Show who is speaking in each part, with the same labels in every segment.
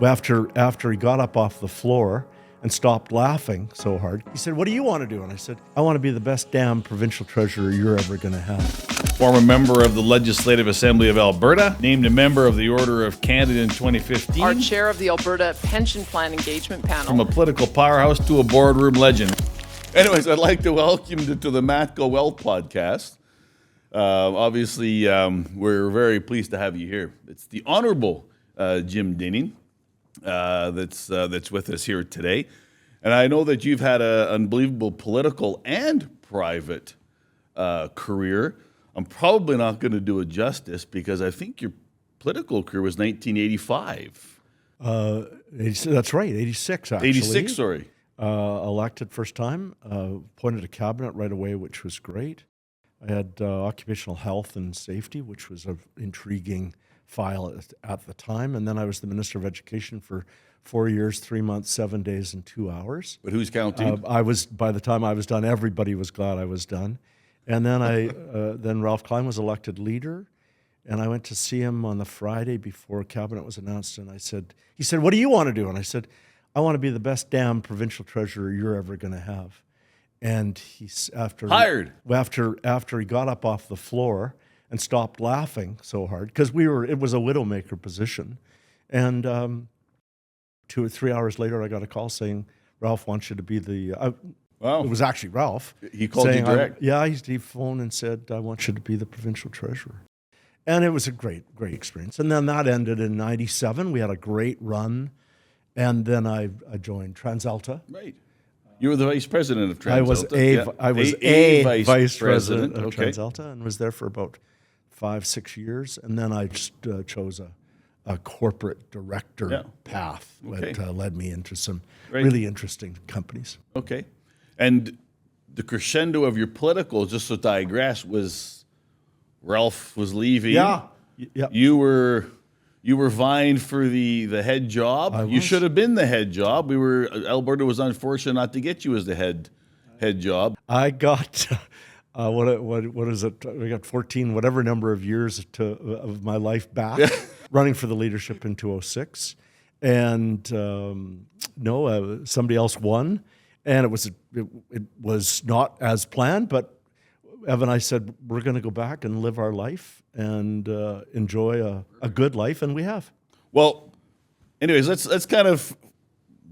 Speaker 1: After he got up off the floor and stopped laughing so hard, he said, "What do you want to do?" And I said, "I want to be the best damn provincial treasurer you're ever going to have."
Speaker 2: Former member of the Legislative Assembly of Alberta, named a member of the Order of Canada in 2015.
Speaker 3: Our chair of the Alberta Pension Plan Engagement Panel.
Speaker 2: From a political powerhouse to a boardroom legend. Anyways, I'd like to welcome you to the Matco Wealth Podcast. Obviously, we're very pleased to have you here. It's the Honourable Jim Dinning that's with us here today. And I know that you've had an unbelievable political and private career. I'm probably not going to do it justice because I think your political career was 1985.
Speaker 1: That's right, 86 actually.
Speaker 2: 86, sorry.
Speaker 1: Elected first time, appointed a cabinet right away, which was great. I had occupational health and safety, which was an intriguing file at the time. And then I was the Minister of Education for 4 years, 3 months, 7 days, and 2 hours.
Speaker 2: But who's counting?
Speaker 1: By the time I was done, everybody was glad I was done. And then then Ralph Klein was elected leader, and I went to see him on the Friday before cabinet was announced, and he said, "What do you want to do?" And I said, "I want to be the best damn provincial treasurer you're ever going to have." And after he got up off the floor and stopped laughing so hard, because it was a widowmaker position, and 2 or 3 hours later, I got a call saying, "Ralph wants you to be the."
Speaker 2: Wow.
Speaker 1: It was actually Ralph.
Speaker 2: He called you direct?
Speaker 1: He phoned and said, "I want you to be the provincial treasurer." And it was a great experience. And then that ended in 97. We had a great run. And then I joined TransAlta.
Speaker 2: Right. You were the vice president of TransAlta.
Speaker 1: I was a vice president of TransAlta and was there for about 5-6 years. And then I just chose a corporate director path that led me into some really interesting companies.
Speaker 2: Okay. And the crescendo of your political, just to digress, was Ralph was leaving.
Speaker 1: Yeah.
Speaker 2: You were vying for the head job. You should have been the head job. Alberta was unfortunate not to get you as the head job.
Speaker 1: I got what is it? I got 14 whatever number of years of my life back running for the leadership in 2006, and somebody else won. And it was not as planned, but Evan and I said, we're going to go back and live our life and enjoy a good life, and we have.
Speaker 2: Well, anyways, that's kind of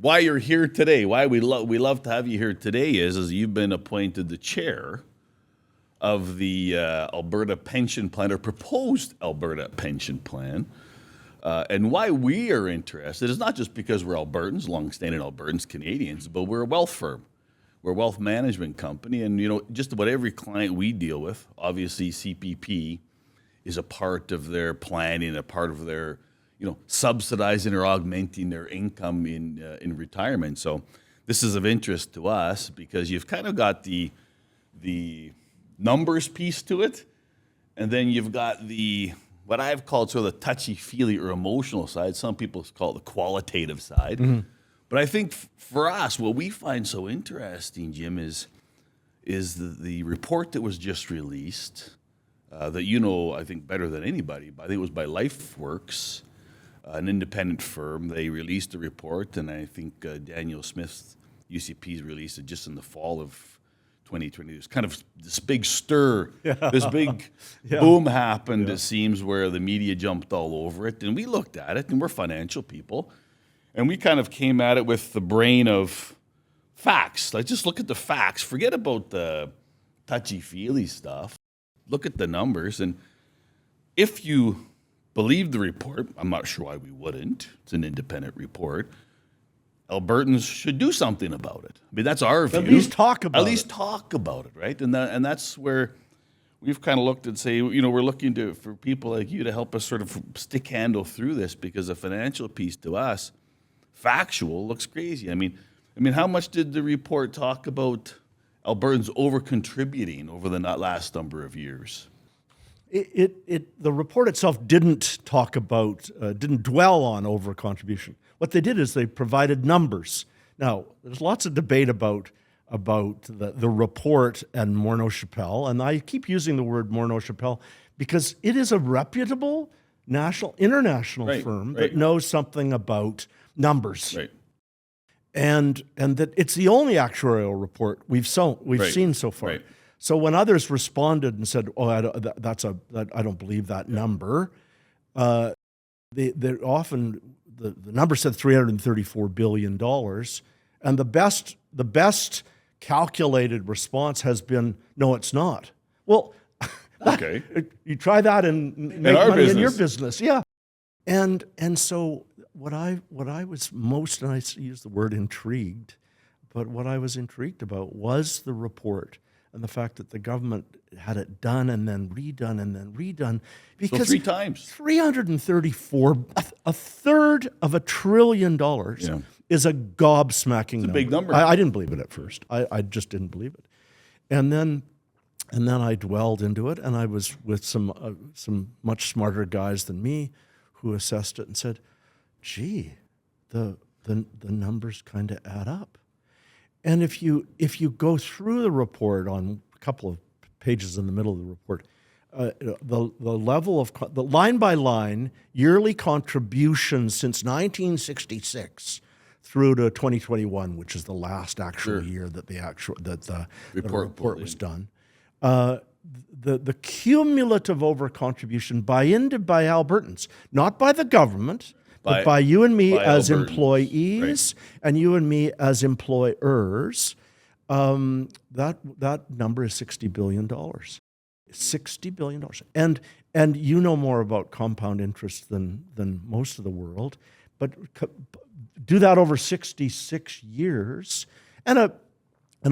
Speaker 2: why you're here today. Why we love to have you here today is you've been appointed the chair of the Alberta Pension Plan, or proposed Alberta Pension Plan. And why we are interested is not just because we're Albertans, long-standing Albertans, Canadians, but we're a wealth firm. We're a wealth management company, and just about every client we deal with, obviously CPP is a part of their planning, a part of their, subsidizing or augmenting their income in retirement. So this is of interest to us because you've kind of got the numbers piece to it, and then you've got what I've called sort of the touchy-feely or emotional side. Some people call it the qualitative side. Mm-hmm. But I think for us, what we find so interesting, Jim, is the report that was just released, that I think better than anybody. I think it was by LifeWorks, an independent firm. They released the report, and I think Daniel Smith's UCP's released it just in the fall of 2020. There's kind of this big stir, this big boom happened, it seems, where the media jumped all over it. And we looked at it, and we're financial people, and we kind of came at it with the brain of facts. Like, just look at the facts. Forget about the touchy-feely stuff. Look at the numbers. And if you believe the report, I'm not sure why we wouldn't. It's an independent report. Albertans should do something about it. I mean, that's our view.
Speaker 1: At least talk about
Speaker 2: it, right? And that's where we've kind of looked and say, we're looking for people like you to help us sort of stick handle through this, because the financial piece to us, factual, looks crazy. I mean, how much did the report talk about Albertans over-contributing over the last number of years?
Speaker 1: The report itself didn't dwell on over-contribution. What they did is they provided numbers. Now, there's lots of debate about the report and Morneau-Chappelle, and I keep using the word Morneau-Chappelle because it is a reputable international
Speaker 2: Right,
Speaker 1: firm
Speaker 2: right.
Speaker 1: that knows something about numbers.
Speaker 2: Right.
Speaker 1: And that it's the only actuarial report we've
Speaker 2: Right,
Speaker 1: seen so far.
Speaker 2: right.
Speaker 1: So when others responded and said, "Oh, I don't believe that number," they're often the number said $334 billion, and the best calculated response has been, "No, it's not." Well,
Speaker 2: Okay.
Speaker 1: you try that and make
Speaker 2: our
Speaker 1: money in your
Speaker 2: business.
Speaker 1: business, yeah. And so what I was most, and I use the word intrigued, but what I was intrigued about was the report and the fact that the government had it done and then redone and then redone. Because
Speaker 2: 3 times.
Speaker 1: 334, a third of $1 trillion
Speaker 2: Yeah.
Speaker 1: is a gobsmacking number.
Speaker 2: a big number.
Speaker 1: I didn't believe it at first. I just didn't believe it. And then I dwelled into it, and I was with some much smarter guys than me who assessed it and said, "Gee, the numbers kind of add up." And if you go through the report on a couple of pages in the middle of the report, the level of the line by line yearly contributions since 1966 through to 2021, which is the last actual year that the report was done. The cumulative overcontribution by Albertans, not by the government, but by you and me as
Speaker 2: Albertans,
Speaker 1: employees and you and me as employers, that number is $60 billion. $60 billion. And you know more about compound interest than most of the world, but do that over 66 years and a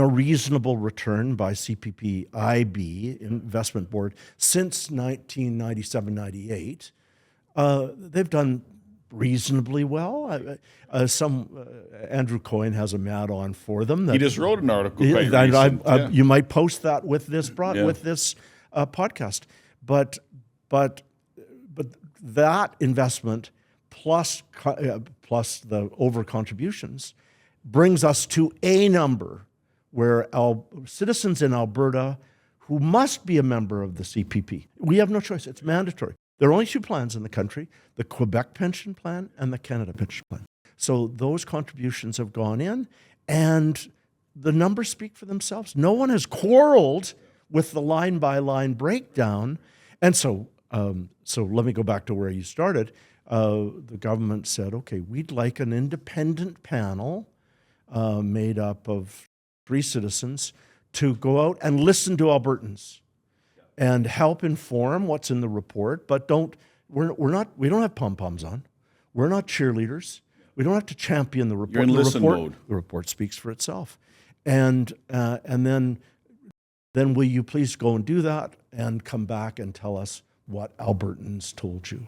Speaker 1: reasonable return by CPP-IB, Investment Board, since 1997-98. They've done reasonably well. Andrew Coyne has a mad on for them.
Speaker 2: He just wrote an article quite recent.
Speaker 1: You might post that with this podcast. But that investment plus the over contributions brings us to a number where citizens in Alberta who must be a member of the CPP, we have no choice. It's mandatory. There are only 2 plans in the country, the Quebec Pension Plan and the Canada Pension Plan. So those contributions have gone in, and the numbers speak for themselves. No one has quarreled with the line-by-line breakdown. And so let me go back to where you started. The government said, okay, we'd like an independent panel made up of 3 citizens to go out and listen to Albertans and help inform what's in the report, but we don't have pom-poms on. We're not cheerleaders. We don't have to champion the report.
Speaker 2: You're in listen mode.
Speaker 1: The report speaks for itself. And then will you please go and do that and come back and tell us what Albertans told you?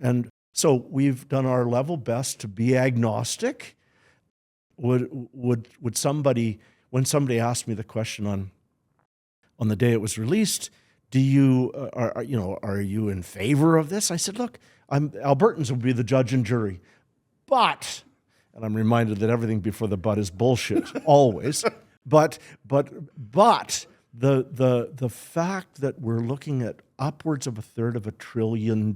Speaker 1: And so we've done our level best to be agnostic. Would somebody, when somebody asked me the question on the day it was released, are you in favor of this? I said, look, Albertans will be the judge and jury, but, and I'm reminded that everything before the but is bullshit always. But the fact that we're looking at upwards of a third of $1 trillion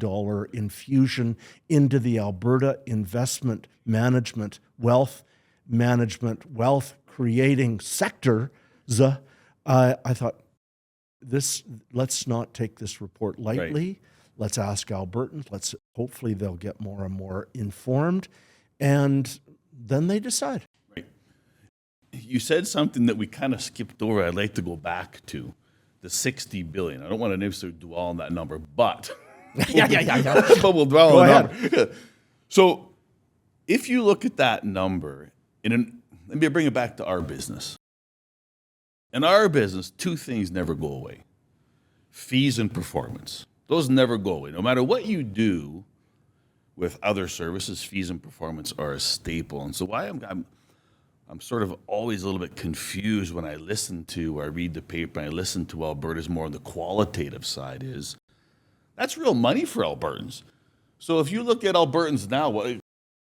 Speaker 1: infusion into the Alberta investment management, wealth creating sector, I thought, let's not take this report lightly.
Speaker 2: Right.
Speaker 1: Let's ask Albertans. Hopefully they'll get more and more informed, and then they decide.
Speaker 2: Right. You said something that we kind of skipped over. I'd like to go back to the $60 billion. I don't want to necessarily dwell on that number, but
Speaker 1: yeah.
Speaker 2: but we'll dwell
Speaker 1: Go
Speaker 2: on
Speaker 1: ahead.
Speaker 2: the number. So, if you look at that number, let me bring it back to our business. In our business, 2 things never go away: fees and performance. Those never go away. No matter what you do with other services, fees and performance are a staple. And so why I'm sort of always a little bit confused when I listen to, or I read the paper and I listen to Alberta's more on the qualitative side, is that's real money for Albertans. So if you look at Albertans now,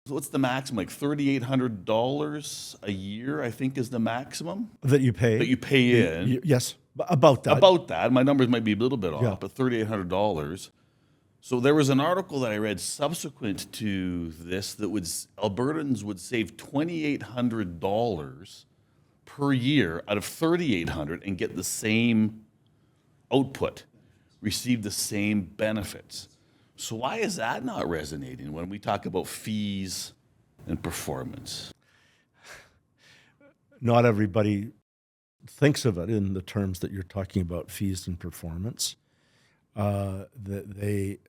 Speaker 2: what's the maximum? Like $3,800 a year, I think, is the maximum
Speaker 1: That you pay.
Speaker 2: that you pay in.
Speaker 1: Yes, about that.
Speaker 2: About that. My numbers might be a little bit off,
Speaker 1: Yeah.
Speaker 2: but $3,800. So there was an article that I read subsequent to this that Albertans would save $2,800 per year out of $3,800 and get the same output, receive the same benefits. So why is that not resonating when we talk about fees and performance?
Speaker 1: Not everybody thinks of it in the terms that you're talking about, fees and performance. They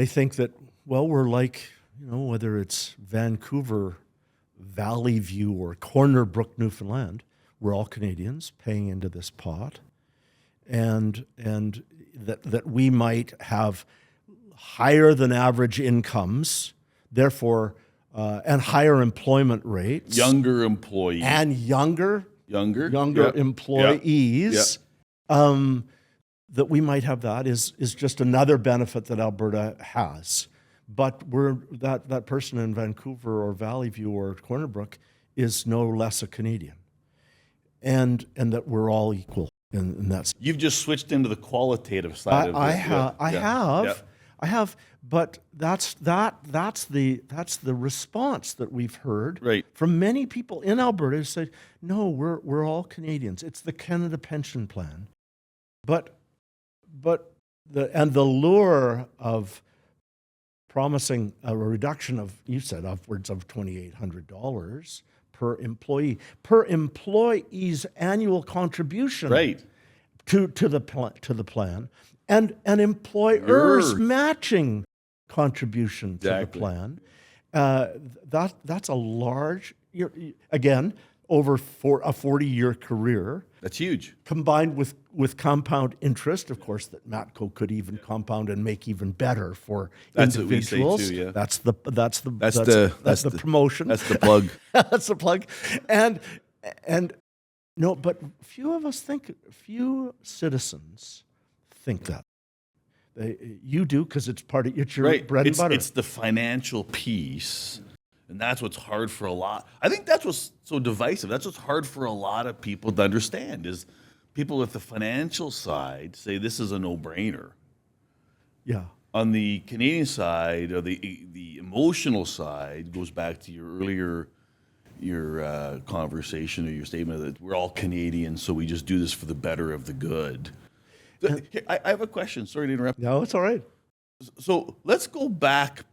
Speaker 1: think that, well, we're like, whether it's Vancouver, Valley View, or Corner Brook, Newfoundland, we're all Canadians paying into this pot, and that we might have higher than average incomes, therefore, and higher employment rates,
Speaker 2: Younger employees.
Speaker 1: and younger
Speaker 2: Yep.
Speaker 1: employees. That we might have that is just another benefit that Alberta has. But that person in Vancouver or Valley View or Corner Brook is no less a Canadian, and that we're all equal in that.
Speaker 2: You've just switched into the qualitative side of it.
Speaker 1: I have, but that's the response that we've heard from many people in Alberta who say, no, we're all Canadians. It's the Canada Pension Plan, but the lure of promising a reduction of, you said, upwards of $2,800 per employee's annual contribution to the plan, and an employer's matching contribution to the plan. That's a large, again, over a 40-year career.
Speaker 2: That's huge.
Speaker 1: Combined with compound interest, of course, that Matco could even compound and make even better for individuals.
Speaker 2: What we say too, yeah.
Speaker 1: That's the promotion.
Speaker 2: That's the plug.
Speaker 1: That's the plug. And no, but few citizens think that. You do, because it's part of your bread and butter.
Speaker 2: It's the financial piece. And that's what's hard for a lot. I think that's what's so divisive. That's what's hard for a lot of people to understand is people with the financial side say this is a no-brainer.
Speaker 1: Yeah.
Speaker 2: On the Canadian side, or the emotional side, goes back to your earlier conversation or your statement that we're all Canadians, so we just do this for the better of the good. I have a question. Sorry to interrupt.
Speaker 1: No, it's all right.
Speaker 2: So let's go back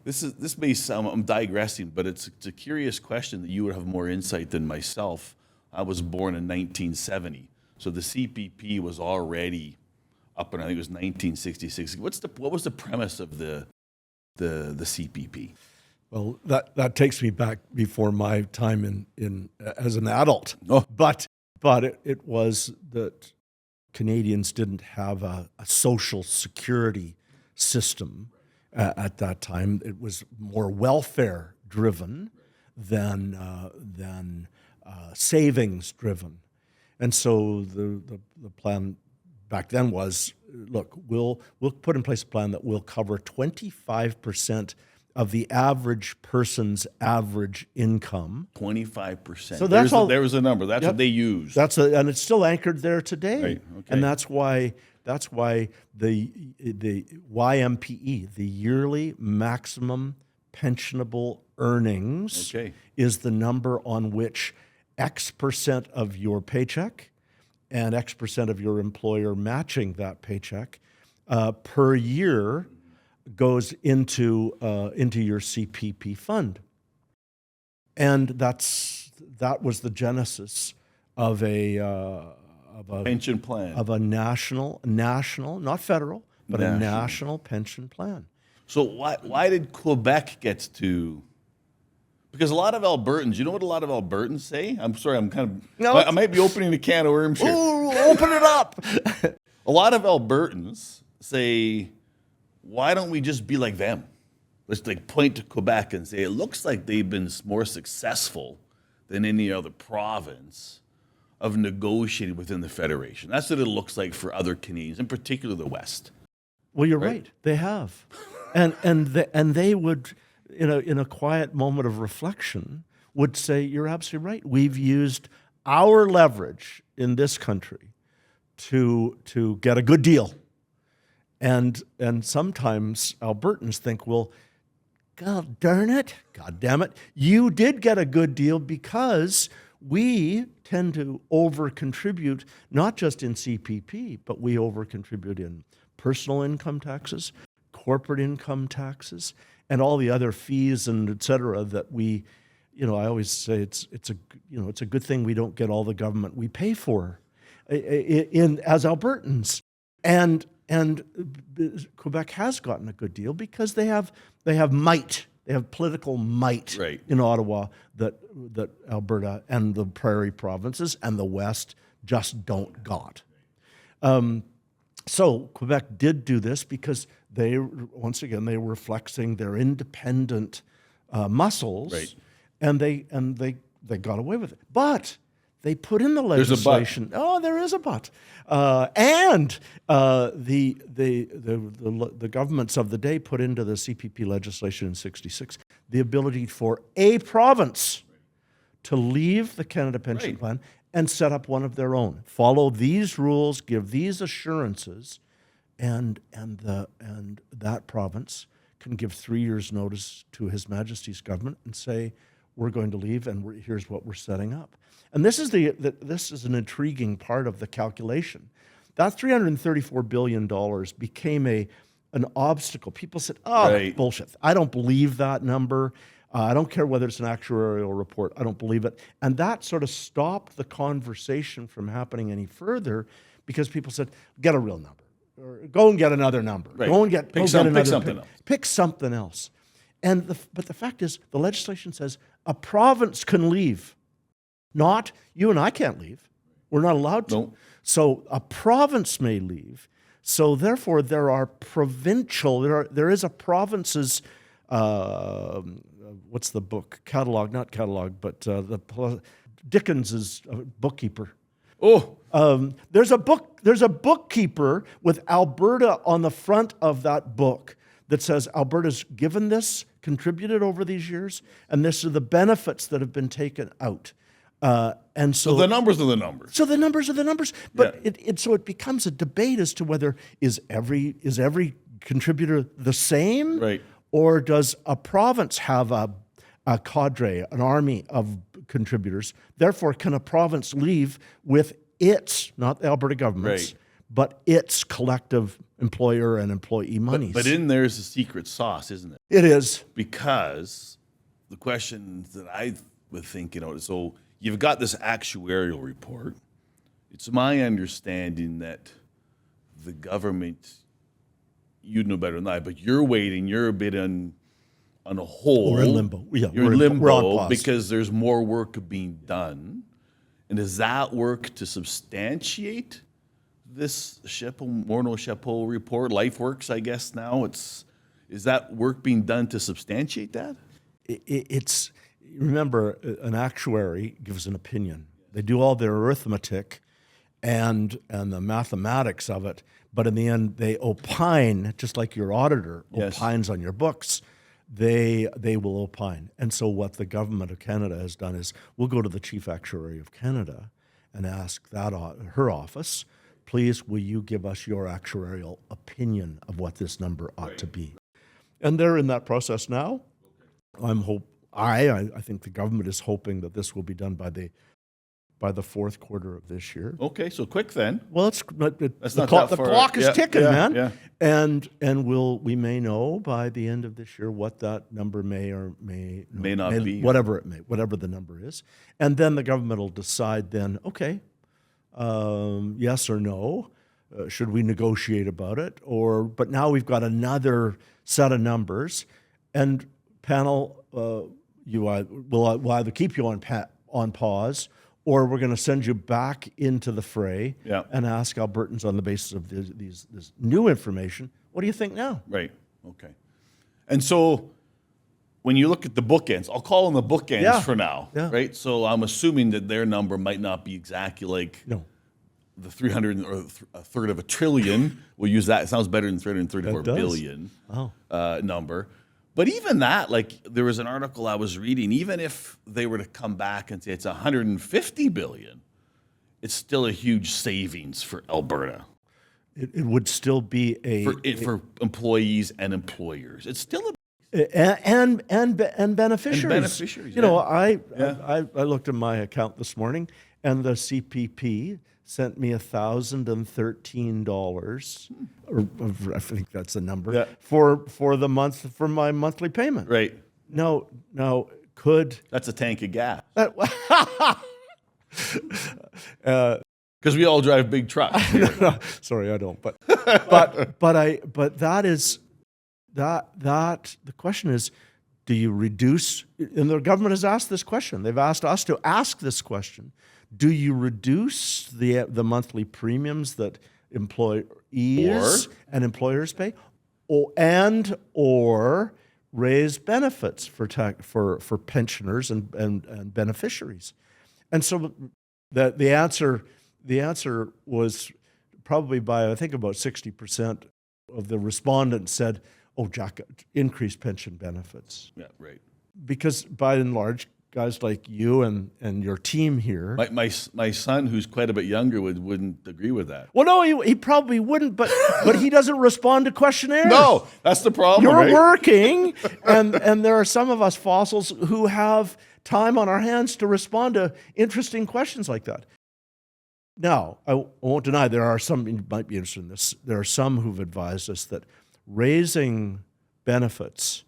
Speaker 2: This may sound, I'm digressing, but it's a curious question that you would have more insight than myself. I was born in 1970, so the CPP was already up, and I think it was 1966. What was the premise of the CPP?
Speaker 1: Well, that takes me back before my time in as an adult.
Speaker 2: Oh.
Speaker 1: But it was that Canadians didn't have a social security system. At that time, it was more welfare driven than savings driven, and so the plan back then was, look, we'll put in place a plan that will cover 25% of the average person's average income.
Speaker 2: 25%.
Speaker 1: So
Speaker 2: there was a number. That's what they used.
Speaker 1: And it's still anchored there today.
Speaker 2: Right. Okay.
Speaker 1: And that's why the YMPE, the yearly maximum pensionable earnings, is the number on which X percent of your paycheck and X percent of your employer matching that paycheck per year goes into your CPP fund. And that was the genesis of a
Speaker 2: pension plan,
Speaker 1: of a national, not federal, but a national pension plan.
Speaker 2: So why did Quebec get to? Because a lot of Albertans, you know what a lot of Albertans say? I'm sorry, I might be opening a can of worms here.
Speaker 1: Ooh, open it up.
Speaker 2: A lot of Albertans say, why don't we just be like them? Let's point to Quebec and say, it looks like they've been more successful than any other province of negotiating within the Federation. That's what it looks like for other Canadians, in particular the West.
Speaker 1: Well, you're right. They have. And they would, in a quiet moment of reflection, would say, you're absolutely right. We've used our leverage in this country to get a good deal. And sometimes Albertans think, well, God darn it, God damn it, you did get a good deal because we tend to over-contribute, not just in CPP, but we over-contribute in personal income taxes, corporate income taxes, and all the other fees and et cetera that we, I always say it's a good thing we don't get all the government we pay for as Albertans. And Quebec has gotten a good deal because they have might. They have political might in Ottawa that Alberta and the prairie provinces and the West just don't got. So Quebec did do this because they were flexing their independent muscles, and they got away with it. But they put in the legislation. There is a but. And the governments of the day put into the CPP legislation in '66 the ability for a province to leave the Canada Pension Plan and set up one of their own. Follow these rules, give these assurances, and that province can give 3 years' notice to His Majesty's government and say, we're going to leave, and here's what we're setting up. And this is an intriguing part of the calculation. That $334 billion became an obstacle. People said, that's bullshit. I don't believe that number. I don't care whether it's an actuarial report. I don't believe it. And that sort of stopped the conversation from happening any further because people said, get a real number. Or go and get another number. Go and
Speaker 2: pick something else.
Speaker 1: But the fact is, the legislation says a province can leave. Not, you and I can't leave. We're not allowed to.
Speaker 2: No.
Speaker 1: So a province may leave. So therefore, there is a province's, what's the book? Not catalog, but Dickens's bookkeeper. There's a bookkeeper with Alberta on the front of that book that says Alberta's given this, contributed over these years, and this are the benefits that have been taken out. And so
Speaker 2: the numbers are the numbers.
Speaker 1: So the numbers are the numbers. But it becomes a debate as to whether is every contributor the same, or does a province have a cadre, an army of contributors? Therefore, can a province leave with its, not the Alberta government's, but its collective employer and employee monies?
Speaker 2: But in there's a secret sauce, isn't it?
Speaker 1: It is.
Speaker 2: Because the question that I would think, so you've got this actuarial report. It's my understanding that the government, you'd know better than I, but you're waiting, you're a bit on a hold.
Speaker 1: We're in limbo. Yeah,
Speaker 2: you're in limbo
Speaker 1: we're on pause.
Speaker 2: because there's more work being done. And does that work to substantiate this Morneau Chapeau report? LifeWorks, I guess now. Is that work being done to substantiate that?
Speaker 1: Remember, an actuary gives an opinion. They do all their arithmetic and the mathematics of it, but in the end, they opine, just like your auditor opines on your books. They will opine. And so what the government of Canada has done is we'll go to the Chief Actuary of Canada and ask her office, please, will you give us your actuarial opinion of what this number ought to be? And they're in that process now. I think the government is hoping that this will be done by the fourth quarter of this year.
Speaker 2: Okay, so quick then.
Speaker 1: Well, the clock is ticking, man. Yeah. And we may know by the end of this year what that number may not be, whatever the number is, and then the government will decide. Then, okay, yes or no. Should we negotiate about it? But now we've got another set of numbers, and panel. We'll either keep you on pause, or we're going to send you back into the fray and ask Albertans on the basis of this new information, what do you think now?
Speaker 2: Right. Okay. And so when you look at the bookends, I'll call them the bookends for now, right? So I'm assuming that their number might not be exactly like the 300 or a third of a trillion. We'll use that. It sounds better than 334 billion number. But even that, there was an article I was reading, even if they were to come back and say it's 150 billion, it's still a huge savings for Alberta,
Speaker 1: It would still be
Speaker 2: for employees and employers. It's still
Speaker 1: and beneficiaries.
Speaker 2: And beneficiaries,
Speaker 1: You know,
Speaker 2: yeah.
Speaker 1: I looked at my account this morning, and the CPP sent me $1,013, or I think that's the number,
Speaker 2: Yeah.
Speaker 1: for the month for my monthly payment.
Speaker 2: right.
Speaker 1: Now, could
Speaker 2: That's a tank of gas.
Speaker 1: that,
Speaker 2: Because we all drive big trucks.
Speaker 1: sorry, I don't. But that is that the question is, do you reduce? And the government has asked this question. They've asked us to ask this question. Do you reduce the monthly premiums that employees and employers pay, or raise benefits for pensioners and beneficiaries? And so the answer was probably by, I think, about 60% of the respondents said, "Oh, Jack, increase pension benefits."
Speaker 2: Yeah, right.
Speaker 1: Because by and large, guys like you and your team here.
Speaker 2: My son, who's quite a bit younger, wouldn't agree with that.
Speaker 1: Well, no, he probably wouldn't, but he doesn't respond to questionnaires.
Speaker 2: No, that's the problem.
Speaker 1: You're
Speaker 2: right?
Speaker 1: working, and there are some of us fossils who have time on our hands to respond to interesting questions like that. Now, I won't deny there are some, you might be interested in this, there are some who've advised us that raising benefits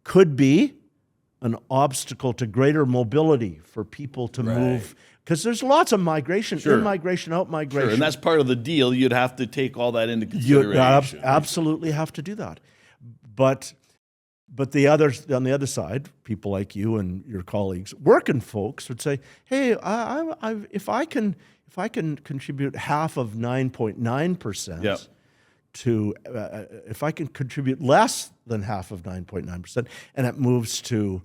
Speaker 1: could be an obstacle to greater mobility for people to move, because there's lots of migration, in migration, out migration.
Speaker 2: Sure, and that's part of the deal. You'd have to take all that into consideration.
Speaker 1: You absolutely have to do that. But the others on the other side, people like you and your colleagues, working folks would say, "Hey, if I can contribute half of 9.9%, to if I can contribute less than half of 9.9%, and it moves to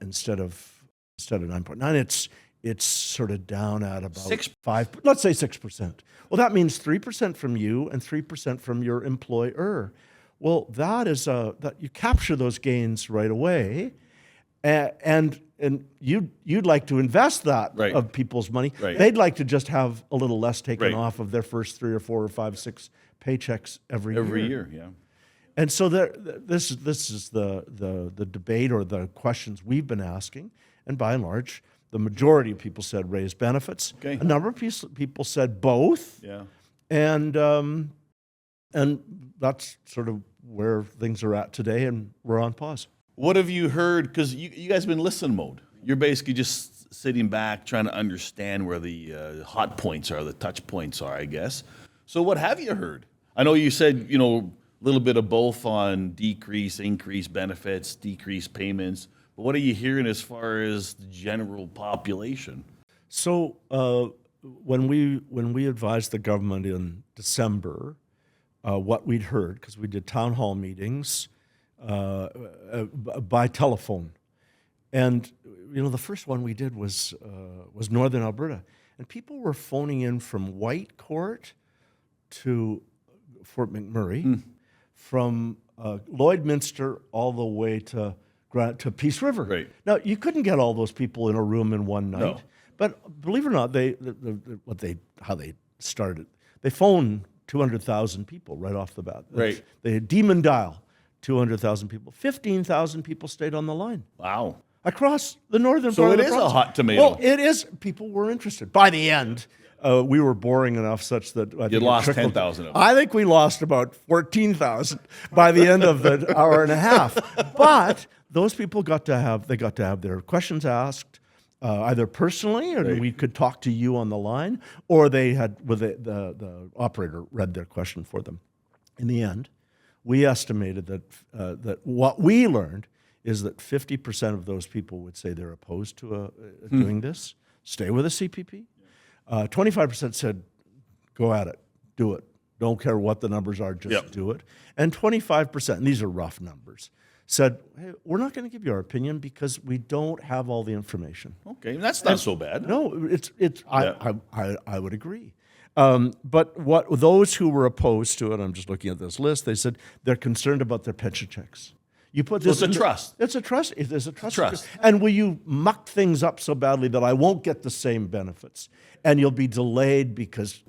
Speaker 1: instead of 9.9, it's sort of down at about 5. Let's say 6%. Well, that means 3% from you and 3% from your employer. Well, that is that you capture those gains right away, and you'd like to invest that of people's money.
Speaker 2: Right.
Speaker 1: They'd like to just have a little less taken off of their first 3 or 4 or 5, 6 paychecks every year.
Speaker 2: Yeah.
Speaker 1: And so this is the debate or the questions we've been asking, and by and large, the majority of people said raise benefits.
Speaker 2: Okay.
Speaker 1: A number of people said both.
Speaker 2: Yeah.
Speaker 1: And that's sort of where things are at today, and we're on pause.
Speaker 2: What have you heard? Because you guys have been listen mode. You're basically just sitting back, trying to understand where the hot points are, the touch points are, I guess. So what have you heard? I know you said, a little bit of both on increase benefits, decrease payments. But what are you hearing as far as the general population?
Speaker 1: So when we advised the government in December, what we'd heard, because we did town hall meetings by telephone, and the first one we did was Northern Alberta, and people were phoning in from Whitecourt to Fort McMurray, from Lloydminster all the way to Peace River.
Speaker 2: Right.
Speaker 1: Now, you couldn't get all those people in a room in one night,
Speaker 2: No.
Speaker 1: but believe it or not, how they started, they phoned 200,000 people right off the bat.
Speaker 2: Right.
Speaker 1: They had demon dial 200,000 people. 15,000 people stayed on the line
Speaker 2: Wow.
Speaker 1: across the northern
Speaker 2: So
Speaker 1: part of
Speaker 2: it
Speaker 1: the
Speaker 2: is a
Speaker 1: province.
Speaker 2: hot tomato.
Speaker 1: Well, it is. People were interested. By the end, we were boring enough such that I think
Speaker 2: You
Speaker 1: it
Speaker 2: lost
Speaker 1: trickled.
Speaker 2: 10,000 of them.
Speaker 1: I think we lost about 14,000 by the end of the hour and a half. But those people got to have their questions asked, either personally, or we could talk to you on the line, or they had the operator read their question for them. In the end, we estimated that what we learned is that 50% of those people would say they're opposed to doing this, stay with a CPP. 25% said, go at it, do it. Don't care what the numbers are, just do it. And 25%, and these are rough numbers, said, hey, we're not going to give you our opinion because we don't have all the information.
Speaker 2: Okay, that's not so bad.
Speaker 1: No, I would agree. But those who were opposed to it, I'm just looking at this list, they said they're concerned about their pension checks. You put
Speaker 2: So
Speaker 1: this
Speaker 2: it's a
Speaker 1: in
Speaker 2: trust.
Speaker 1: It's a trust. There's a trust.
Speaker 2: Trust.
Speaker 1: And will you muck things up so badly that I won't get the same benefits, and you'll be delayed because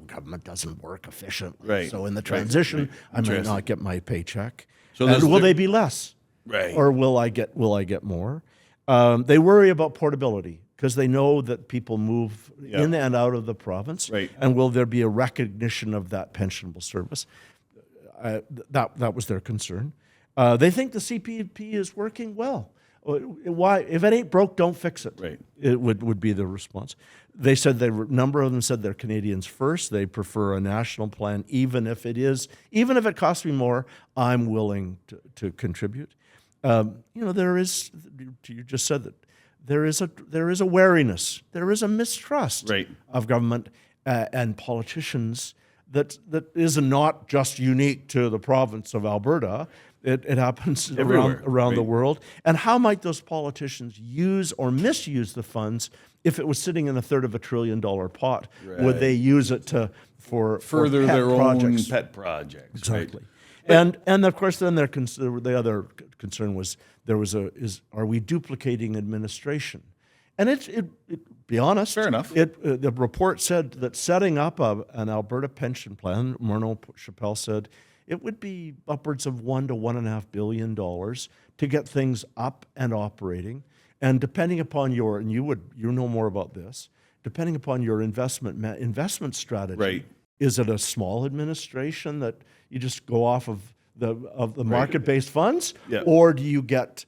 Speaker 1: government doesn't work efficiently.
Speaker 2: Right.
Speaker 1: So in the
Speaker 2: Right.
Speaker 1: transition,
Speaker 2: Right.
Speaker 1: I might
Speaker 2: Interesting.
Speaker 1: not get my paycheck.
Speaker 2: So
Speaker 1: And
Speaker 2: there's
Speaker 1: will they be less?
Speaker 2: Right.
Speaker 1: Or will I get more? They worry about portability because they know that people move in and out of the province.
Speaker 2: Right.
Speaker 1: And will there be a recognition of that pensionable service? That was their concern. They think the CPP is working well. Why? If it ain't broke, don't fix it.
Speaker 2: Right.
Speaker 1: It would be the response. They said a number of them said they're Canadians first. They prefer a national plan, even if it costs me more, I'm willing to contribute. There is. You just said that there is a wariness, there is a mistrust
Speaker 2: Right.
Speaker 1: of government and politicians that is not just unique to the province of Alberta. It happens
Speaker 2: Everywhere,
Speaker 1: around the
Speaker 2: right.
Speaker 1: world. And how might those politicians use or misuse the funds if it was sitting in $1/3 trillion pot?
Speaker 2: Right.
Speaker 1: Would they use it for
Speaker 2: Further
Speaker 1: pet
Speaker 2: their
Speaker 1: projects?
Speaker 2: own pet projects.
Speaker 1: Exactly.
Speaker 2: Right?
Speaker 1: And of course, then the other concern was are we duplicating administration? And be honest.
Speaker 2: Fair enough.
Speaker 1: The report said that setting up an Alberta pension plan, Myrna Chappelle said, it would be upwards of $1 to $1.5 billion to get things up and operating. And depending upon you know more about this, depending upon your investment strategy,
Speaker 2: Right.
Speaker 1: is it a small administration that you just go off of the market-based funds,
Speaker 2: Yeah.
Speaker 1: or do you get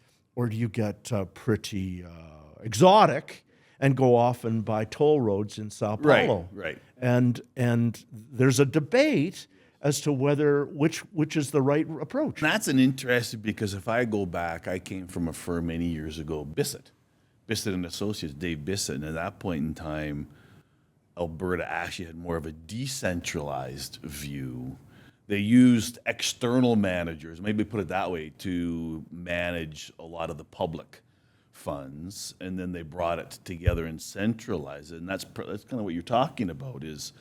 Speaker 1: pretty exotic and go off and buy toll roads in Sao Paulo?
Speaker 2: Right.
Speaker 1: And there's a debate as to which is the right approach.
Speaker 2: And that's an interesting, because if I go back, I came from a firm many years ago, Bissett and Associates, Dave Bissett, and at that point in time, Alberta actually had more of a decentralized view. They used external managers, maybe put it that way, to manage a lot of the public funds, and then they brought it together and centralized it. And that's kind of what you're talking about is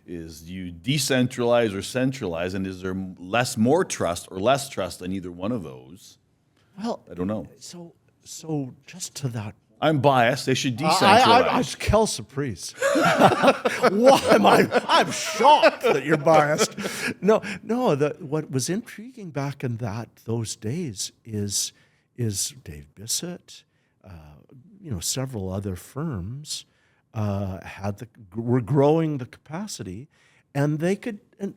Speaker 2: you decentralize or centralize, and is there more trust or less trust in either one of those?
Speaker 1: Well,
Speaker 2: I don't know.
Speaker 1: So just to that.
Speaker 2: I'm biased. They should decentralize.
Speaker 1: Quelle surprise. Why am I'm shocked that you're biased. No. What was intriguing back in those days is Dave Bissett, several other firms were growing the capacity, and they could. And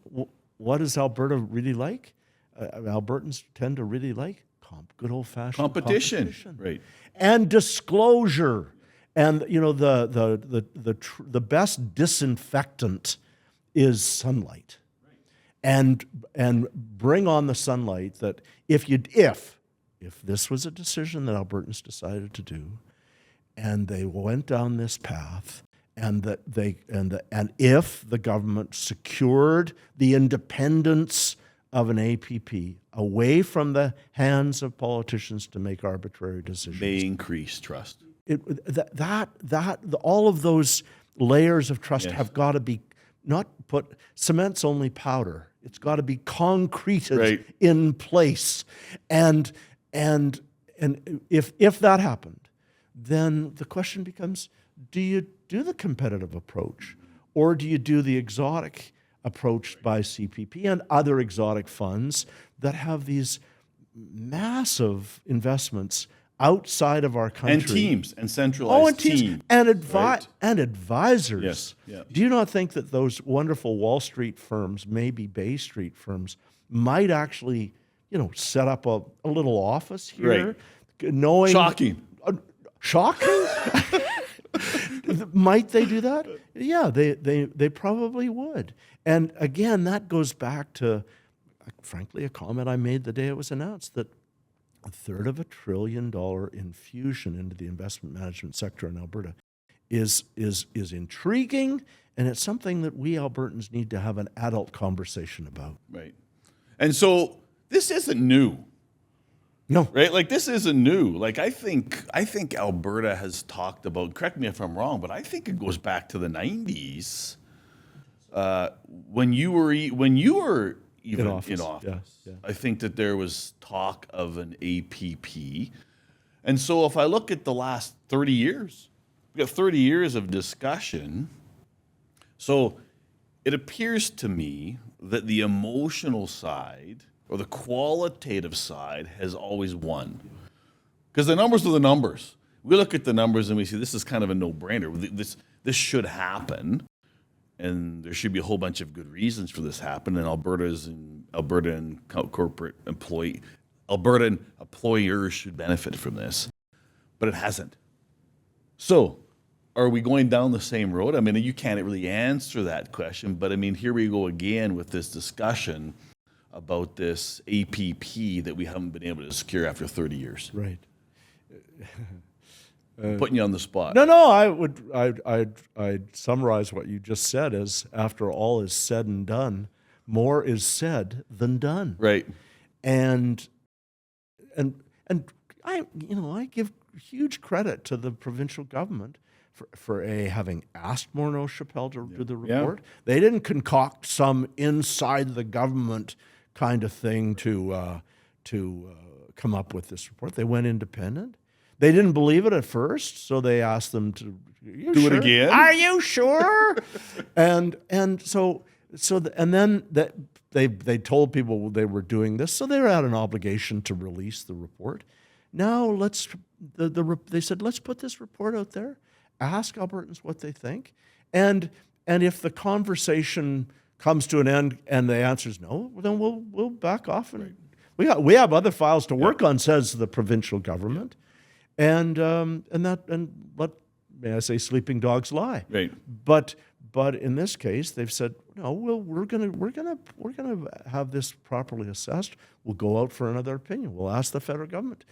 Speaker 1: what is Alberta really like? Albertans tend to really like good old-fashioned competition,
Speaker 2: right?
Speaker 1: And disclosure, and the best disinfectant is sunlight, and bring on the sunlight. That if this was a decision that Albertans decided to do, and they went down this path, and if the government secured the independence of an APP away from the hands of politicians to make arbitrary decisions,
Speaker 2: They increase trust.
Speaker 1: All of those layers of trust
Speaker 2: Yes.
Speaker 1: have got to be not put. Cement's only powder. It's got to be concreted
Speaker 2: Right.
Speaker 1: in place, and if that happened, then the question becomes: do you do the competitive approach, or do you do the exotic approach by CPP and other exotic funds that have these massive investments outside of our country?
Speaker 2: And teams and centralized teams.
Speaker 1: And
Speaker 2: right?
Speaker 1: advisors.
Speaker 2: Yes, yeah.
Speaker 1: Do you not think that those wonderful Wall Street firms, maybe Bay Street firms, might actually, set up a little office here, knowing
Speaker 2: Shocking.
Speaker 1: Shocking? Might they do that? Yeah, they probably would. And again, that goes back to, frankly, a comment I made the day it was announced, that $1/3 trillion infusion into the investment management sector in Alberta is intriguing, and it's something that we Albertans need to have an adult conversation about.
Speaker 2: Right. And so this isn't new.
Speaker 1: No.
Speaker 2: Right? Like, this isn't new. Like, I think Alberta has talked about, correct me if I'm wrong, but I think it goes back to the 90s. When you were even in
Speaker 1: office.
Speaker 2: office.
Speaker 1: Yeah.
Speaker 2: I think that there was talk of an APP. And so if I look at the last 30 years, we got 30 years of discussion. So it appears to me that the emotional side or the qualitative side has always won. Because the numbers are the numbers. We look at the numbers and we see this is kind of a no-brainer. This should happen, and there should be a whole bunch of good reasons for this to happen. And Alberta and corporate Albertan employers should benefit from this, but it hasn't. So, are we going down the same road? I mean, you can't really answer that question, but I mean, here we go again with this discussion about this APP that we haven't been able to secure after 30 years.
Speaker 1: Right.
Speaker 2: I'm putting you on the spot.
Speaker 1: No, I'd summarize what you just said as after all is said and done, more is said than done.
Speaker 2: Right.
Speaker 1: And I give huge credit to the provincial government for having asked Morneau Chappelle to do the report. They didn't concoct some inside the government kind of thing to come up with this report. They went independent. They didn't believe it at first, so they asked them to
Speaker 2: do it again.
Speaker 1: Are you sure? and then they told people they were doing this, so they had an obligation to release the report. Now they said let's put this report out there, ask Albertans what they think, and if the conversation comes to an end and the answer is no, well, then we'll back off and we have other files to work on, says the provincial government. And let, may I say, sleeping dogs lie.
Speaker 2: Right.
Speaker 1: But in this case, they've said no. Well, we're gonna have this properly assessed. We'll go out for another opinion. We'll ask the federal government.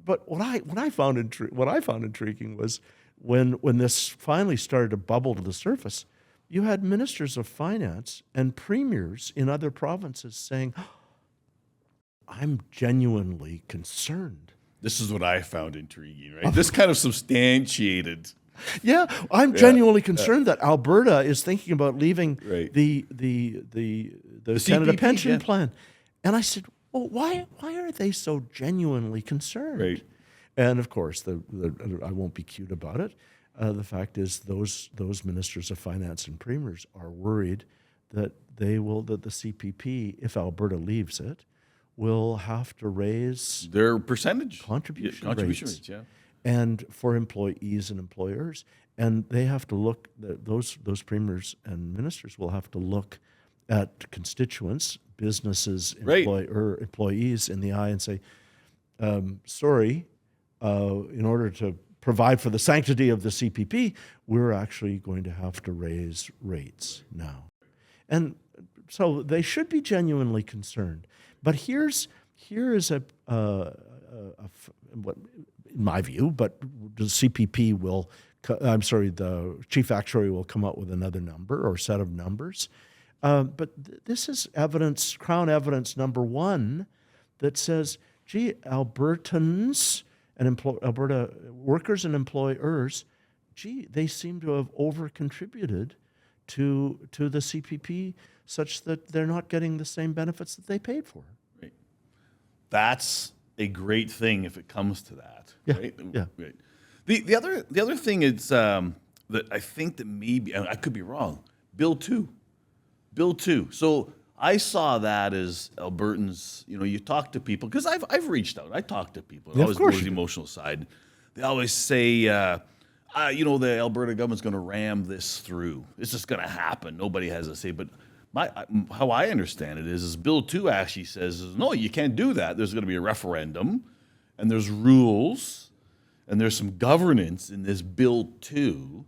Speaker 1: But what I found intriguing was when this finally started to bubble to the surface, you had ministers of finance and premiers in other provinces saying, "I'm genuinely concerned."
Speaker 2: This is what I found intriguing, right? This kind of substantiated.
Speaker 1: Yeah, I'm genuinely concerned that Alberta is thinking about leaving the Canada
Speaker 2: CPP,
Speaker 1: Pension Plan. And I said, well, why are they so genuinely concerned?
Speaker 2: Right.
Speaker 1: And of course, I won't be cute about it. The fact is those ministers of finance and premiers are worried that the CPP, if Alberta leaves it, will have to raise
Speaker 2: their percentage
Speaker 1: contribution
Speaker 2: rates.
Speaker 1: And for employees and employers, and they have to look. Those premiers and ministers will have to look at constituents, businesses, employees in the eye and say, "Sorry, in order to provide for the sanctity of the CPP, we're actually going to have to raise rates now." And so they should be genuinely concerned. But here is what, in my view, but the CPP will, the chief actuary will come up with another number or set of numbers. But this is evidence, Crown evidence number one, that says, gee, Albertans and Alberta workers and employers, gee, they seem to have over-contributed to the CPP such that they're not getting the same benefits that they paid for.
Speaker 2: Right. That's a great thing if it comes to that.
Speaker 1: Yeah.
Speaker 2: Right?
Speaker 1: Yeah.
Speaker 2: Right. The other thing is that I think that maybe, and I could be wrong, Bill 2. So I saw that as Albertans, you talk to people, because I've reached out. I talk to people. I always go to the emotional side. They always say, the Alberta government's going to ram this through. It's just going to happen. Nobody has a say. But how I understand it is Bill 2 actually says, no, you can't do that. There's going to be a referendum, and there's rules, and there's some governance in this Bill 2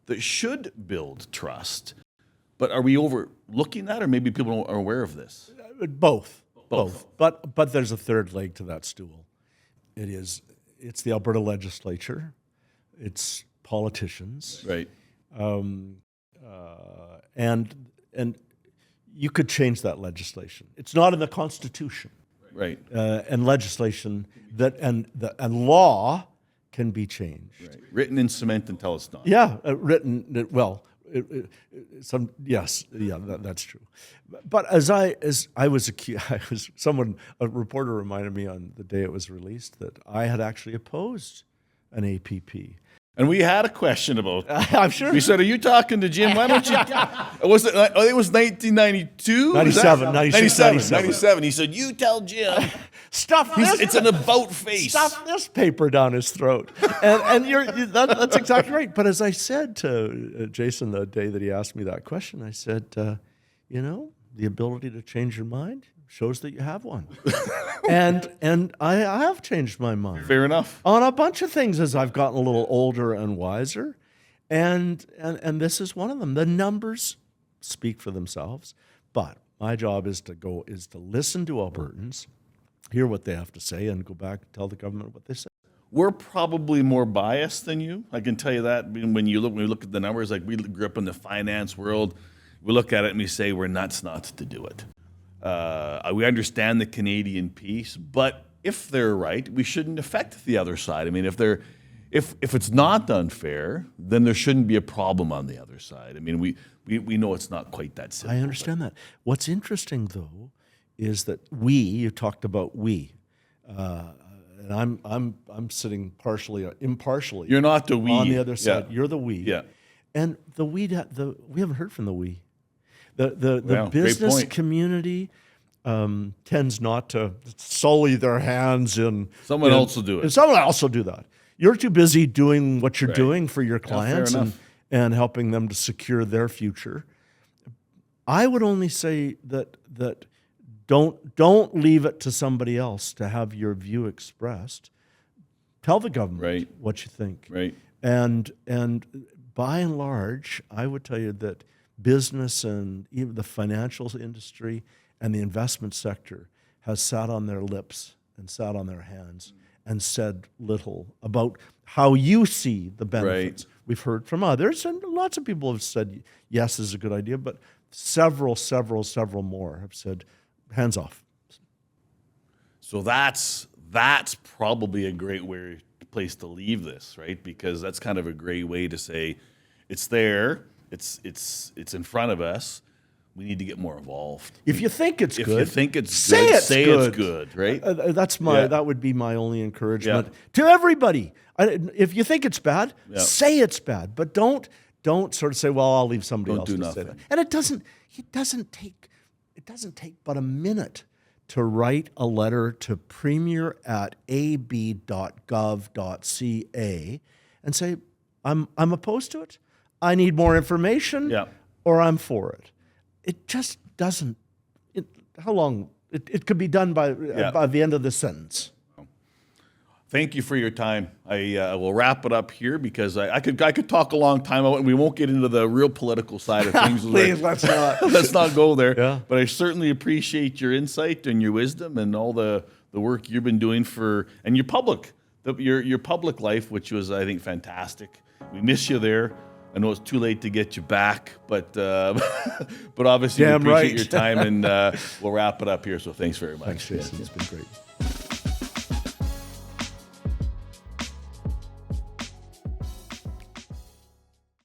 Speaker 2: that should build trust. But are we overlooking that, or maybe people are aware of this?
Speaker 1: Both. But there's a third leg to that stool. It's the Alberta legislature. It's politicians.
Speaker 2: Right.
Speaker 1: And you could change that legislation. It's not in the Constitution.
Speaker 2: Right.
Speaker 1: And legislation and law can be changed.
Speaker 2: Right. Written in cement until it's not.
Speaker 1: Yeah, written. Well, that's true. But as I was a reporter reminded me on the day it was released that I had actually opposed an APP.
Speaker 2: And we had a question about.
Speaker 1: I'm sure.
Speaker 2: We said, "Are you talking to Jim? Why don't you?" Was it? I think it was 1992. 97. He said, "You tell Jim."
Speaker 1: Stuff this.
Speaker 2: It's an about face.
Speaker 1: Stuff this paper down his throat, and that's exactly right. But as I said to Jason the day that he asked me that question, I said, the ability to change your mind shows that you have one, and I have changed my mind.
Speaker 2: Fair enough.
Speaker 1: On a bunch of things as I've gotten a little older and wiser, and this is one of them. The numbers speak for themselves, but my job is to listen to Albertans, hear what they have to say, and go back and tell the government what they say.
Speaker 2: We're probably more biased than you. I can tell you that. When we look at the numbers, like we grew up in the finance world, we look at it and we say we're nuts not to do it. We understand the Canadian piece, but if they're right, we shouldn't affect the other side. I mean, if it's not done fair, then there shouldn't be a problem on the other side. I mean, we know it's not quite that simple.
Speaker 1: I understand that. What's interesting, though, is that you talked about we, and I'm sitting impartially.
Speaker 2: You're not the we
Speaker 1: on the other side.
Speaker 2: Yeah.
Speaker 1: You're the we.
Speaker 2: Yeah.
Speaker 1: And we haven't heard from the we. The
Speaker 2: Well,
Speaker 1: business community tends not to sully their hands in.
Speaker 2: Someone else will do it.
Speaker 1: And someone else will do that. You're too busy doing what you're
Speaker 2: Right.
Speaker 1: doing for your clients and helping them to secure their future. I would only say that don't leave it to somebody else to have your view expressed. Tell the government what you think.
Speaker 2: Right.
Speaker 1: And by and large, I would tell you that business and even the financial industry and the investment sector has sat on their lips and sat on their hands and said little about how you see the benefits.
Speaker 2: Right.
Speaker 1: We've heard from others, and lots of people have said yes is a good idea, but several more have said hands off.
Speaker 2: So that's probably a great place to leave this, right? Because that's kind of a great way to say it's there. It's in front of us. We need to get more involved.
Speaker 1: If you think it's good,
Speaker 2: you think it's
Speaker 1: say
Speaker 2: good,
Speaker 1: it's
Speaker 2: say
Speaker 1: good.
Speaker 2: it's good, right?
Speaker 1: That would be my only encouragement to everybody. If you think it's bad, say it's bad, but don't sort of say, "Well, I'll leave somebody else to say that." And it doesn't take but a minute to write a letter to premier@ab.gov.ca and say, I'm opposed to it. I need more information, or I'm for it. It just doesn't. How long? It could be done by the end of the sentence.
Speaker 2: Thank you for your time. I will wrap it up here because I could talk a long time about it, and we won't get into the real political side of things.
Speaker 1: Please, let's not.
Speaker 2: Let's not go there.
Speaker 1: Yeah.
Speaker 2: But I certainly appreciate your insight and your wisdom and all the work you've been doing and your public life, which was, I think, fantastic. We miss you there. I know it's too late to get you back, but obviously we appreciate your time, and we'll wrap it up here. So thanks very much.
Speaker 1: Thanks, Jason. It's been great.